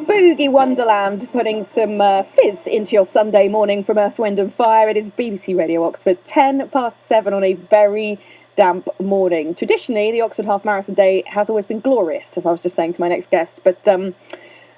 Boogie Wonderland, putting some fizz into your Sunday morning from Earth, Wind and Fire. It is BBC Radio Oxford, 7:10 on a very damp morning. Traditionally, the Oxford Half Marathon Day has always been glorious, as I was just saying to my next guest, but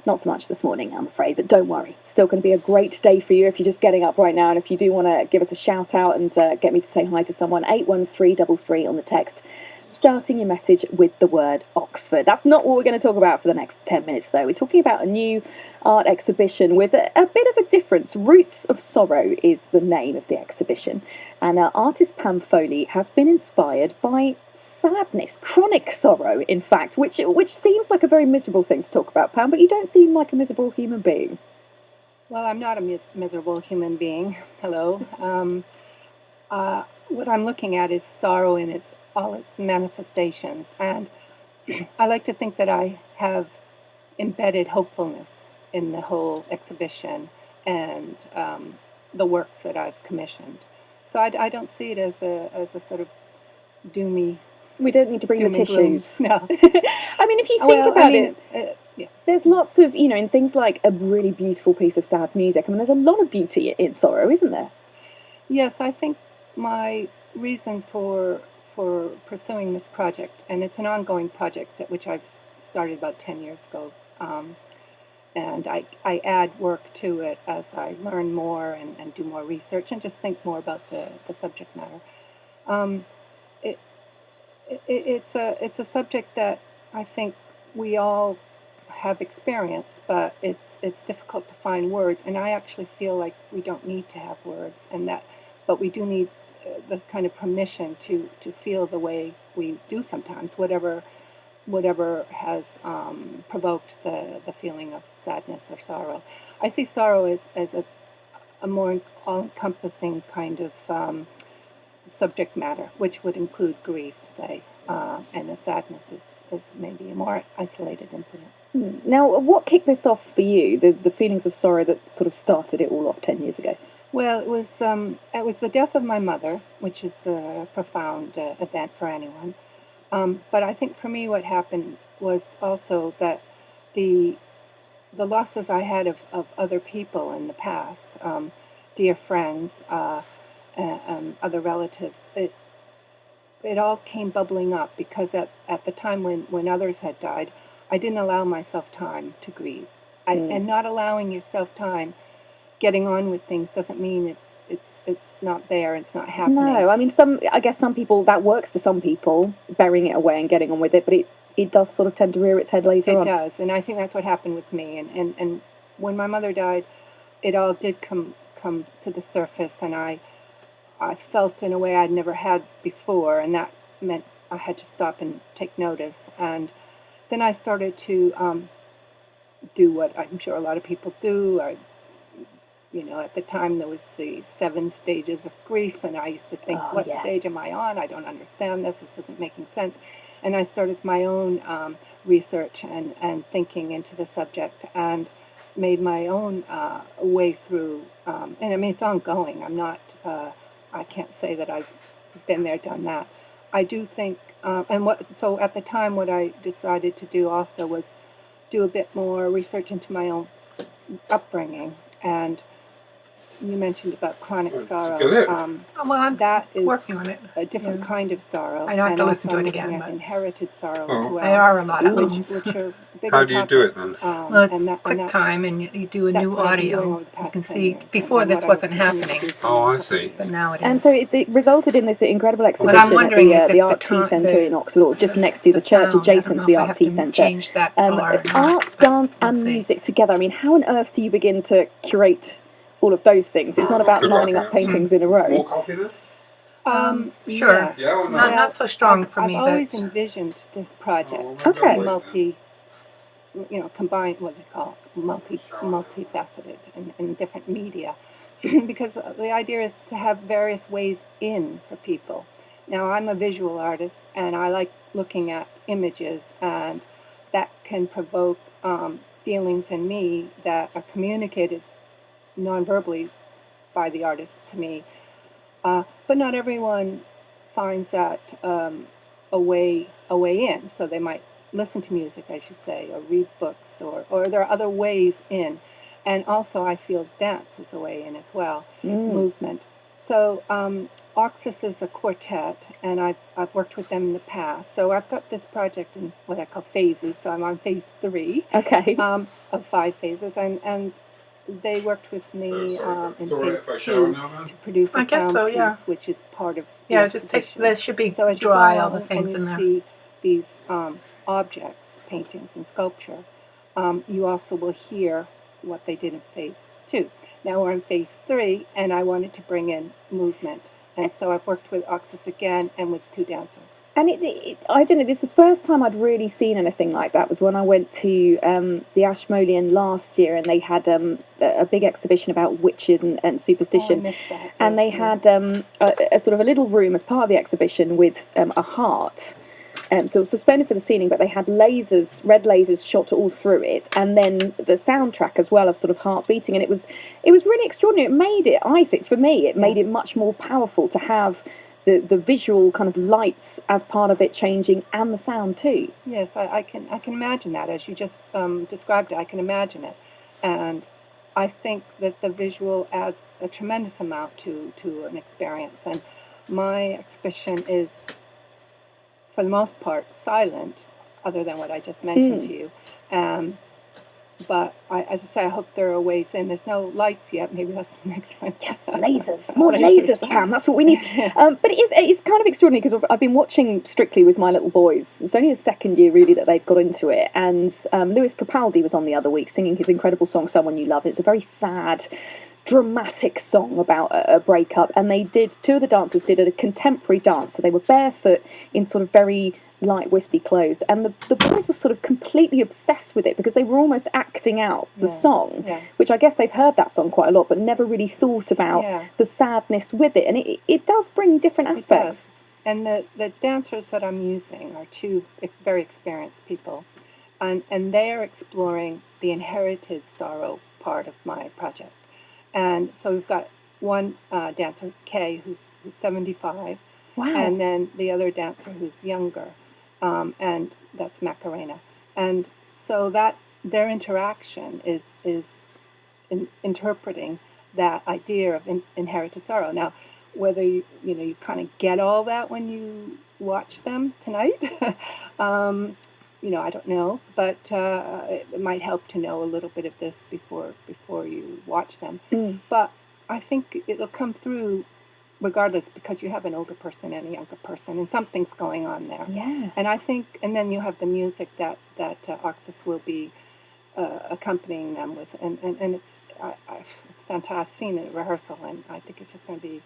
not so much this morning, I'm afraid. But don't worry, it's still going to be a great day for you if you're just getting up right now. And if you do want to give us a shout out and get me to say hi to someone, 81333 on the text, starting your message with the word Oxford. That's not what we're going to talk about for the next 10 minutes, though. We're talking about a new art exhibition with a bit of a difference. Roots of Sorrow is the name of the exhibition. And artist Pam Foley has been inspired by sadness, chronic sorrow, in fact, which seems like a very miserable thing to talk about, Pam, but you don't seem like a miserable human being. Well, I'm not a miserable human being. Hello. What I'm looking at is sorrow in all its manifestations, and I like to think that I have embedded hopefulness in the whole exhibition and the works that I've commissioned. So I don't see it as a sort of doomy. We don't need to bring the tissues. Gloom. No. I mean, if you think about it, yeah. There's lots of, in things like a really beautiful piece of sad music. I mean, there's a lot of beauty in sorrow, isn't there? Yes, I think my reason for pursuing this project, and it's an ongoing project which I've started about 10 years ago, and I add work to it as I learn more and do more research and just think more about the subject matter. It's a subject that I think we all have experienced, but it's difficult to find words, and I actually feel like we don't need to have words, but we do need the kind of permission to feel the way we do sometimes, whatever has provoked the feeling of sadness or sorrow. I see sorrow as a more all-encompassing kind of subject matter, which would include grief, say, and the sadness is maybe a more isolated incident. Now, what kicked this off for you, the feelings of sorrow that sort of started it all off 10 years ago? Well, it was the death of my mother, which is a profound event for anyone. But I think for me what happened was also that the losses I had of other people in the past, dear friends, other relatives, it all came bubbling up because at the time when others had died, I didn't allow myself time to grieve. And not allowing yourself time, getting on with things doesn't mean it's not there, it's not happening. No, I mean, I guess some people, that works for some people, burying it away and getting on with it, but it does sort of tend to rear its head later on. It does, and I think that's what happened with me. And when my mother died, it all did come to the surface, and I felt in a way I'd never had before, and that meant I had to stop and take notice. And then I started to do what I'm sure a lot of people do. At the time there was the 7 stages of grief, and I used to think, what stage am I on? I don't understand this. This isn't making sense. And I started my own research and thinking into the subject, and made my own way through. And I mean, it's ongoing. I can't say that I've been there, done that. I do think, so at the time what I decided to do also was do a bit more research into my own upbringing. And you mentioned about chronic sorrow. That is working on it. A different kind of sorrow. I have to listen to it again. But inherited sorrow as well. There are a lot of which are bigger How do you do it then? Well, it's QuickTime, and you do a new audio. You can see, before this wasn't happening. Oh, I see. But now it is. And so it resulted in this incredible exhibition I'm wondering at if the Art Tea Centre in Oxford, or just next to the church adjacent to the Art Tea Centre. Art, dance and music together. I mean, how on earth do you begin to curate all of those things? It's not about lining up paintings in a row. More coffee then? Sure. Yeah or no? Not so strong for me. I've always envisioned this project combined, what they call multifaceted in different media, because the idea is to have various ways in for people. Now, I'm a visual artist, and I like looking at images, and that can provoke feelings in me that are communicated non-verbally by the artist to me. But not everyone finds that a way in, so they might listen to music, I should say, or read books, or there are other ways in. And also I feel dance is a way in as well, movement. So Oxus is a quartet, and I've worked with them in the past. So I've got this project in what I call phases, so I'm on phase 3 of 5 phases, and they worked with me in phase 2 to produce a sound piece, which is part of the exhibition. There should be so dry all the things in there. And you see these objects, paintings and sculpture, you also will hear what they did in phase 2. Now we're in phase 3, and I wanted to bring in movement. And so I've worked with Oxus again and with 2 dancers. And I don't know, this is the first time I'd really seen anything like that was when I went to the Ashmolean last year, and they had a big exhibition about witches and superstition. Oh, I missed that. And they had a sort of a little room as part of the exhibition with a heart. So it was suspended for the ceiling, but they had lasers, red lasers shot all through it, and then the soundtrack as well of sort of heart beating, and it was really extraordinary. It made it, I think, for me, it made it much more powerful to have the visual kind of lights as part of it changing, and the sound too. Yes, I can imagine that as you just described it. I can imagine it, and I think that the visual adds a tremendous amount to an experience. And my exhibition is, for the most part, silent, other than what I just mentioned to you. But as I say, I hope there are ways in. There's no lights yet. Maybe that's the next time. Yes, lasers, more lasers, Pam. That's what we need. But it's kind of extraordinary because I've been watching Strictly with my little boys. It's only the second year really that they've got into it. And Lewis Capaldi was on the other week singing his incredible song "Someone You Love." It's a very sad, dramatic song about a breakup, and they did, 2 of the dancers did a contemporary dance, so they were barefoot in sort of very light wispy clothes, and the boys were sort of completely obsessed with it because they were almost acting out the song, which I guess they've heard that song quite a lot but never really thought about the sadness with it, and it does bring different aspects. And the dancers that I'm using are 2 very experienced people, and they are exploring the inherited sorrow part of my project. And so we've got one dancer, Kay, who's 75, and then the other dancer who's younger, and that's Macarena. And so that their interaction is interpreting that idea of inherited sorrow. Now, whether you kind of get all that when you watch them tonight, I don't know, but it might help to know a little bit of this before you watch them. But I think it'll come through regardless, because you have an older person and a younger person, and something's going on there. Yeah. And I think, and then you have the music that Oxus will be accompanying them with, and it's fantastic. I've seen it at rehearsal, and I think it's just going to be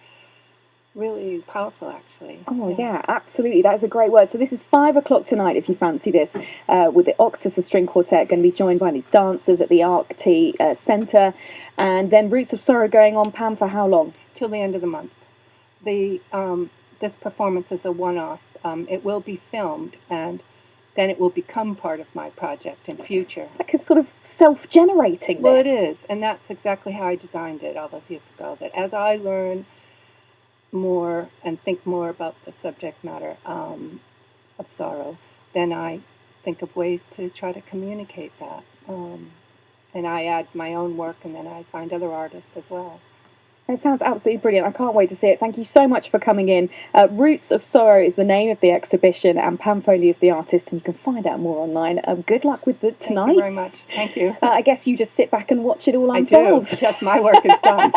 really powerful, actually. Oh, yeah, absolutely. That is a great word. So this is 5 o'clock tonight, if you fancy this, with the Oxus, the string quartet, going to be joined by these dancers at the Arc T Centre. And then Roots of Sorrow going on, Pam, for how long? Till the end of the month. This performance is a one-off. It will be filmed, and then it will become part of my project in future. It's like a sort of self-generating. Well, it is, and that's exactly how I designed it all those years ago, that as I learn more and think more about the subject matter of sorrow, then I think of ways to try to communicate that. And I add my own work, and then I find other artists as well. It sounds absolutely brilliant. I can't wait to see it. Thank you so much for coming in. Roots of Sorrow is the name of the exhibition, and Pam Foley is the artist, and you can find out more online. Good luck with it tonight. Thank you very much. Thank you. I guess you just sit back and watch it all unfold. I do. Yes, my work is done.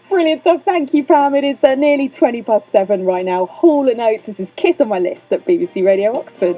Brilliant stuff. Thank you, Pam. It is nearly 7:20 right now. Hall & Oates. This is Kiss on My List at BBC Radio Oxford.